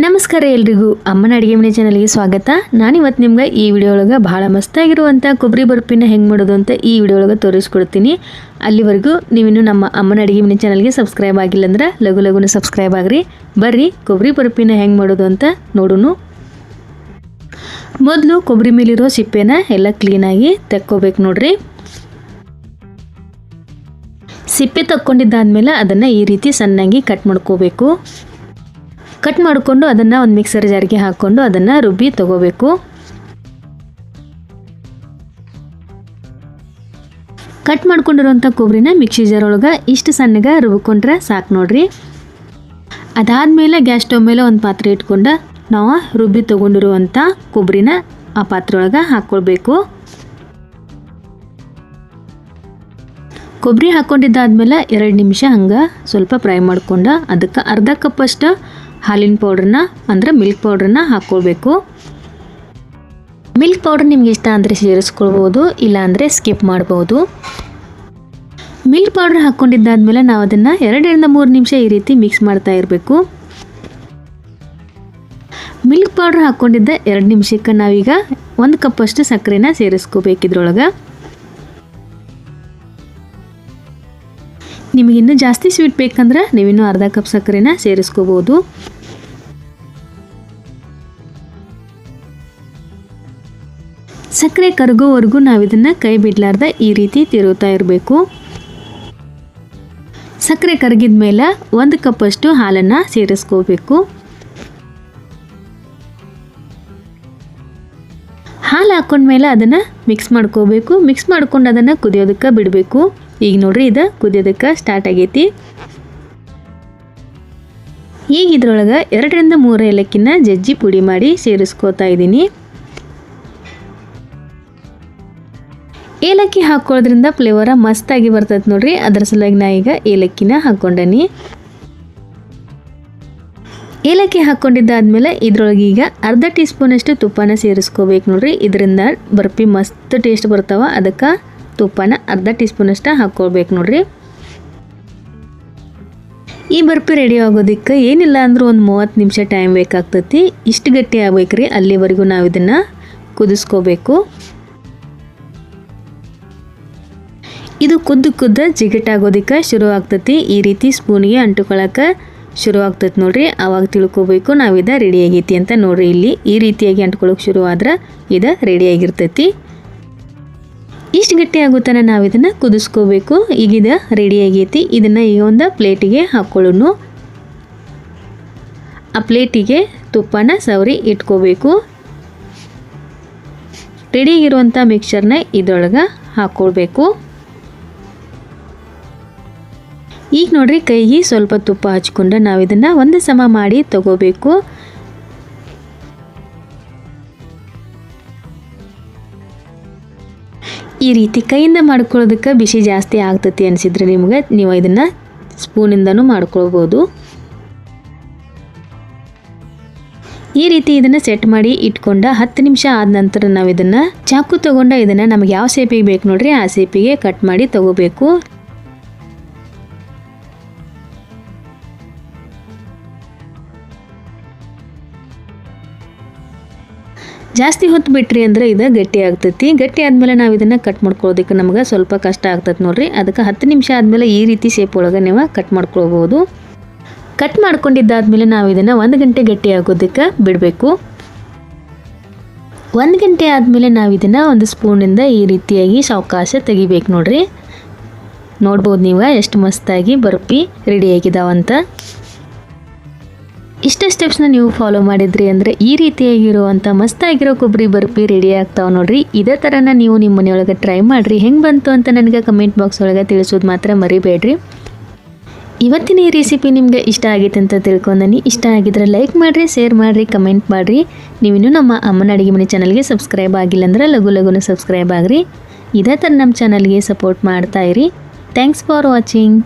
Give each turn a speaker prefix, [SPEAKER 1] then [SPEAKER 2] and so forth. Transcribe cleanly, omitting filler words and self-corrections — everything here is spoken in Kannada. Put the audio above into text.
[SPEAKER 1] ನಮಸ್ಕಾರ ಎಲ್ರಿಗೂ ಅಮ್ಮನ ಅಡುಗೆ ಮನೆ ಚಾನಲ್ಗೆ ಸ್ವಾಗತ. ನಾನಿವತ್ತು ನಿಮ್ಗೆ ಈ ವಿಡಿಯೋ ಒಳಗೆ ಭಾಳ ಮಸ್ತಾಗಿರುವಂಥ ಕೊಬ್ಬರಿ ಬರ್ಫಿನ ಹೆಂಗೆ ಮಾಡೋದು ಅಂತ ಈ ವಿಡಿಯೋ ಒಳಗೆ ತೋರಿಸ್ಕೊಡ್ತೀನಿ. ಅಲ್ಲಿವರೆಗೂ ನೀವಿನ್ನು ನಮ್ಮ ಅಮ್ಮನ ಅಡುಗೆ ಮನೆ ಚಾನಲ್ಗೆ ಸಬ್ಸ್ಕ್ರೈಬ್ ಆಗಿಲ್ಲ ಅಂದ್ರೆ ಲಘು ಸಬ್ಸ್ಕ್ರೈಬ್ ಆಗ್ರಿ. ಬರ್ರಿ ಕೊಬ್ಬರಿ ಬರ್ಫಿನ ಹೆಂಗೆ ಮಾಡೋದು ಅಂತ ನೋಡೋಣ. ಮೊದಲು ಕೊಬ್ಬರಿ ಮೇಲಿರೋ ಸಿಪ್ಪೆನ ಎಲ್ಲ ಕ್ಲೀನಾಗಿ ತೆಕ್ಕೋಬೇಕು ನೋಡ್ರಿ. ಸಿಪ್ಪೆ ತಕ್ಕೊಂಡಿದ್ದಾದ್ಮೇಲೆ ಅದನ್ನು ಈ ರೀತಿ ಸಣ್ಣಾಗಿ ಕಟ್ ಮಾಡ್ಕೋಬೇಕು. ಕಟ್ ಮಾಡಿಕೊಂಡು ಅದನ್ನು ಒಂದು ಮಿಕ್ಸರ್ ಜಾರಿಗೆ ಹಾಕ್ಕೊಂಡು ಅದನ್ನು ರುಬ್ಬಿ ತಗೋಬೇಕು. ಕಟ್ ಮಾಡ್ಕೊಂಡಿರೋಂಥ ಕೊಬ್ಬರಿನ ಮಿಕ್ಸಿ ಜಾರ್ ಒಳಗೆ ಇಷ್ಟು ಸಣ್ಣಗೆ ರುಬ್ಕೊಂಡ್ರೆ ಸಾಕು ನೋಡ್ರಿ. ಅದಾದಮೇಲೆ ಗ್ಯಾಸ್ ಸ್ಟವ್ ಮೇಲೆ ಒಂದು ಪಾತ್ರೆ ಇಟ್ಕೊಂಡು ನಾವು ರುಬ್ಬಿ ತೊಗೊಂಡಿರುವಂಥ ಕೊಬ್ಬರಿನ ಆ ಪಾತ್ರೆ ಒಳಗೆ ಹಾಕ್ಕೊಳ್ಬೇಕು. ಕೊಬ್ಬರಿ ಹಾಕ್ಕೊಂಡಿದ್ದಾದ್ಮೇಲೆ 2 ನಿಮಿಷ ಹಂಗೆ ಸ್ವಲ್ಪ ಫ್ರೈ ಮಾಡ್ಕೊಂಡು ಅದಕ್ಕೆ ಅರ್ಧ ಕಪ್ಪಷ್ಟು ಹಾಲಿನ ಪೌಡ್ರನ್ನ ಅಂದರೆ ಮಿಲ್ಕ್ ಪೌಡ್ರನ್ನ ಹಾಕ್ಕೊಳ್ಬೇಕು. ಮಿಲ್ಕ್ ಪೌಡ್ರ್ ನಿಮ್ಗೆ ಇಷ್ಟ ಅಂದರೆ ಸೇರಿಸ್ಕೊಳ್ಬೋದು, ಇಲ್ಲಾಂದರೆ ಸ್ಕಿಪ್ ಮಾಡ್ಬೋದು. ಮಿಲ್ಕ್ ಪೌಡ್ರ್ ಹಾಕ್ಕೊಂಡಿದ್ದಾದ್ಮೇಲೆ ನಾವು ಅದನ್ನು 2 ರಿಂದ 3 ನಿಮಿಷ ಈ ರೀತಿ ಮಿಕ್ಸ್ ಮಾಡ್ತಾ ಇರಬೇಕು. ಮಿಲ್ಕ್ ಪೌಡ್ರ್ ಹಾಕ್ಕೊಂಡಿದ್ದ 2 ನಿಮಿಷಕ್ಕೆ ನಾವೀಗ 1 ಕಪ್ಪಷ್ಟು ಸಕ್ಕರೆನ ಸೇರಿಸ್ಕೋಬೇಕಿದ್ರೊಳಗೆ. ನಿಮಗಿನ್ನೂ ಜಾಸ್ತಿ ಸ್ವೀಟ್ ಬೇಕಂದ್ರೆ ನೀವಿನ್ನೂ ಅರ್ಧ ಕಪ್ ಸಕ್ಕರೆನ ಸೇರಿಸ್ಕೋಬೋದು. ಸಕ್ಕರೆ ಕರಗೋವರೆಗೂ ನಾವಿದನ್ನು ಕೈ ಬಿಡಲಾರ್ದ ಈ ರೀತಿ ತಿರುಗ್ತಾ ಇರಬೇಕು. ಸಕ್ಕರೆ ಕರಗಿದ ಮೇಲೆ 1 ಕಪ್ಪಷ್ಟು ಹಾಲನ್ನು ಸೇರಿಸ್ಕೋಬೇಕು. ಹಾಲು ಹಾಕ್ಕೊಂಡ್ಮೇಲೆ ಅದನ್ನು ಮಿಕ್ಸ್ ಮಾಡ್ಕೋಬೇಕು. ಮಿಕ್ಸ್ ಮಾಡ್ಕೊಂಡು ಅದನ್ನು ಕುದಿಯೋದಕ್ಕೆ ಬಿಡಬೇಕು. ಈಗ ನೋಡ್ರಿ ಇದು ಕುದಿಯೋದಕ್ಕೆ ಸ್ಟಾರ್ಟ್ ಆಗೈತಿ. ಈಗ ಇದ್ರೊಳಗೆ 2 ರಿಂದ 3 ಏಲಕ್ಕಿನ ಜಜ್ಜಿ ಪುಡಿ ಮಾಡಿ ಸೇರಿಸ್ಕೋತಾ ಇದ್ದೀನಿ. ಏಲಕ್ಕಿ ಹಾಕ್ಕೊಳ್ಳೋದ್ರಿಂದ ಫ್ಲೇವರ ಮಸ್ತಾಗಿ ಬರ್ತದೆ ನೋಡ್ರಿ. ಅದರ ಸಲುವಾಗಿ ನಾ ಈಗ ಏಲಕ್ಕಿನ ಹಾಕ್ಕೊಂಡನಿ. ಏಲಕ್ಕಿ ಹಾಕ್ಕೊಂಡಿದ್ದಾದ್ಮೇಲೆ ಇದ್ರೊಳಗೆ ಈಗ ಅರ್ಧ ಟೀ ಸ್ಪೂನಷ್ಟು ತುಪ್ಪನ ಸೇರಿಸ್ಕೋಬೇಕು ನೋಡ್ರಿ. ಇದರಿಂದ ಬರ್ಫಿ ಮಸ್ತ್ ಟೇಸ್ಟ್ ಬರ್ತಾವ. ಅದಕ್ಕೆ ತುಪ್ಪನ ಅರ್ಧ ಟೀ ಸ್ಪೂನಷ್ಟು ಹಾಕ್ಕೊಳ್ಬೇಕು ನೋಡ್ರಿ. ಈ ಬರ್ಫಿ ರೆಡಿ ಆಗೋದಕ್ಕೆ ಏನಿಲ್ಲ ಅಂದರೂ ಒಂದು 30 ನಿಮಿಷ ಟೈಮ್ ಬೇಕಾಗ್ತೈತಿ. ಇಷ್ಟು ಗಟ್ಟಿ ಆಗ್ಬೇಕ್ರಿ, ಅಲ್ಲಿವರೆಗೂ ನಾವು ಇದನ್ನು ಕುದಿಸ್ಕೋಬೇಕು. ಇದು ಕುದ್ದು ಜಿಗಟಾಗೋದಕ್ಕೆ ಶುರು ಆಗ್ತೈತಿ. ಈ ರೀತಿ ಸ್ಪೂನಿಗೆ ಅಂಟುಕೊಳ್ಳೋಕೆ ಶುರು ಆಗ್ತೈತೆ ನೋಡ್ರಿ. ಆವಾಗ ತಿಳ್ಕೊಬೇಕು ನಾವಿದ ರೆಡಿ ಆಗೈತಿ ಅಂತ. ನೋಡ್ರಿ ಇಲ್ಲಿ ಈ ರೀತಿಯಾಗಿ ಅಂಟ್ಕೊಳ್ಳೋಕೆ ಶುರು ಆದ್ರೆ ಇದು ರೆಡಿಯಾಗಿರ್ತೈತಿ. ಇಷ್ಟು ಗಟ್ಟಿ ಆಗುತ್ತಾನೆ ನಾವು ಇದನ್ನು ಕುದಿಸ್ಕೋಬೇಕು. ಈಗ ಇದು ರೆಡಿ ಆಗೈತಿ. ಇದನ್ನು ಈಗ ಒಂದು ಪ್ಲೇಟಿಗೆ ಹಾಕ್ಕೊಳ್ಳೋಣ. ಆ ಪ್ಲೇಟಿಗೆ ತುಪ್ಪನ ಸವರಿ ಇಟ್ಕೋಬೇಕು. ರೆಡಿಯಾಗಿರುವಂಥ ಮಿಕ್ಸರ್ನ ಇದರೊಳಗೆ ಹಾಕ್ಕೊಳ್ಬೇಕು. ಈಗ ನೋಡ್ರಿ ಕೈಗೆ ಸ್ವಲ್ಪ ತುಪ್ಪ ಹಚ್ಕೊಂಡು ನಾವು ಇದನ್ನು ಒಂದು ಸಮ ಮಾಡಿ ತಗೋಬೇಕು. ಈ ರೀತಿ ಕೈಯಿಂದ ಮಾಡ್ಕೊಳ್ಳೋದಕ್ಕೆ ಬಿಸಿ ಜಾಸ್ತಿ ಆಗ್ತೈತಿ ಅನಿಸಿದ್ರೆ ನಿಮ್ಗೆ ನೀವು ಇದನ್ನು ಸ್ಪೂನಿಂದನೂ ಮಾಡ್ಕೊಳ್ಬೋದು. ಈ ರೀತಿ ಇದನ್ನು ಸೆಟ್ ಮಾಡಿ ಇಟ್ಕೊಂಡು 10 ನಿಮಿಷ ಆದ ನಂತರ ನಾವು ಇದನ್ನು ಚಾಕು ತೊಗೊಂಡು ಇದನ್ನು ನಮಗೆ ಯಾವ ಶೇಪಿಗೆ ಬೇಕು ನೋಡ್ರಿ ಆ ಶೇಪಿಗೆ ಕಟ್ ಮಾಡಿ ತಗೋಬೇಕು. ಜಾಸ್ತಿ ಹೊತ್ತು ಬಿಟ್ರಿ ಅಂದರೆ ಇದು ಗಟ್ಟಿ ಆಗ್ತೈತಿ. ಗಟ್ಟಿ ಆದಮೇಲೆ ನಾವು ಇದನ್ನು ಕಟ್ ಮಾಡ್ಕೊಳ್ಳೋದಕ್ಕೆ ನಮ್ಗೆ ಸ್ವಲ್ಪ ಕಷ್ಟ ಆಗ್ತೈತೆ ನೋಡ್ರಿ. ಅದಕ್ಕೆ 10 ನಿಮಿಷ ಆದಮೇಲೆ ಈ ರೀತಿ ಶೇಪ್ ಒಳಗೆ ನೀವು ಕಟ್ ಮಾಡ್ಕೊಳ್ಬೋದು. ಕಟ್ ಮಾಡ್ಕೊಂಡಿದ್ದಾದ್ಮೇಲೆ ನಾವು ಇದನ್ನು 1 ಗಂಟೆ ಗಟ್ಟಿ ಆಗೋದಕ್ಕೆ ಬಿಡಬೇಕು. 1 ಗಂಟೆ ಆದಮೇಲೆ ನಾವು ಇದನ್ನು ಒಂದು ಸ್ಪೂನಿಂದ ಈ ರೀತಿಯಾಗಿ ಸಾವಕಾಶ ತೆಗಿಬೇಕು ನೋಡ್ರಿ. ನೋಡ್ಬೋದು ನೀವು ಎಷ್ಟು ಮಸ್ತಾಗಿ ಬರ್ಫಿ ರೆಡಿಯಾಗಿದ್ದಾವಂತ. ಇಷ್ಟೇ ಸ್ಟೆಪ್ಸ್ನ ನೀವು ಫಾಲೋ ಮಾಡಿದ್ರಿ ಅಂದರೆ ಈ ರೀತಿಯಾಗಿರುವಂಥ ಮಸ್ತಾಗಿರೋ ಕೊಬ್ಬರಿ ಬರ್ಫಿ ರೆಡಿ ಆಗ್ತಾವೆ ನೋಡ್ರಿ. ಇದೇ ಥರನ ನೀವು ನಿಮ್ಮ ಮನೆಯೊಳಗೆ ಟ್ರೈ ಮಾಡಿರಿ. ಹೆಂಗೆ ಬಂತು ಅಂತ ನನಗೆ ಕಮೆಂಟ್ ಬಾಕ್ಸ್ ಒಳಗೆ ತಿಳಿಸೋದು ಮಾತ್ರ ಮರಿಬೇಡ್ರಿ. ಇವತ್ತಿನ ಈ ರೆಸಿಪಿ ನಿಮಗೆ ಇಷ್ಟ ಆಗೈತೆ ಅಂತ ತಿಳ್ಕೊಂಡನಿ. ಇಷ್ಟ ಆಗಿದ್ರೆ ಲೈಕ್ ಮಾಡಿರಿ, ಶೇರ್ ಮಾಡಿರಿ, ಕಮೆಂಟ್ ಮಾಡಿರಿ. ನೀವಿನ್ನೂ ನಮ್ಮ ಅಮ್ಮನ ಅಡುಗೆ ಮನೆ ಚಾನಲ್ಗೆ ಸಬ್ಸ್ಕ್ರೈಬ್ ಆಗಿಲ್ಲ ಅಂದ್ರೆ ಲಘು ಸಬ್ಸ್ಕ್ರೈಬ್ ಆಗಿರಿ. ಇದೇ ಥರ ನಮ್ಮ ಚಾನಲ್ಗೆ ಸಪೋರ್ಟ್ ಮಾಡ್ತಾಯಿರಿ. Thanks for watching.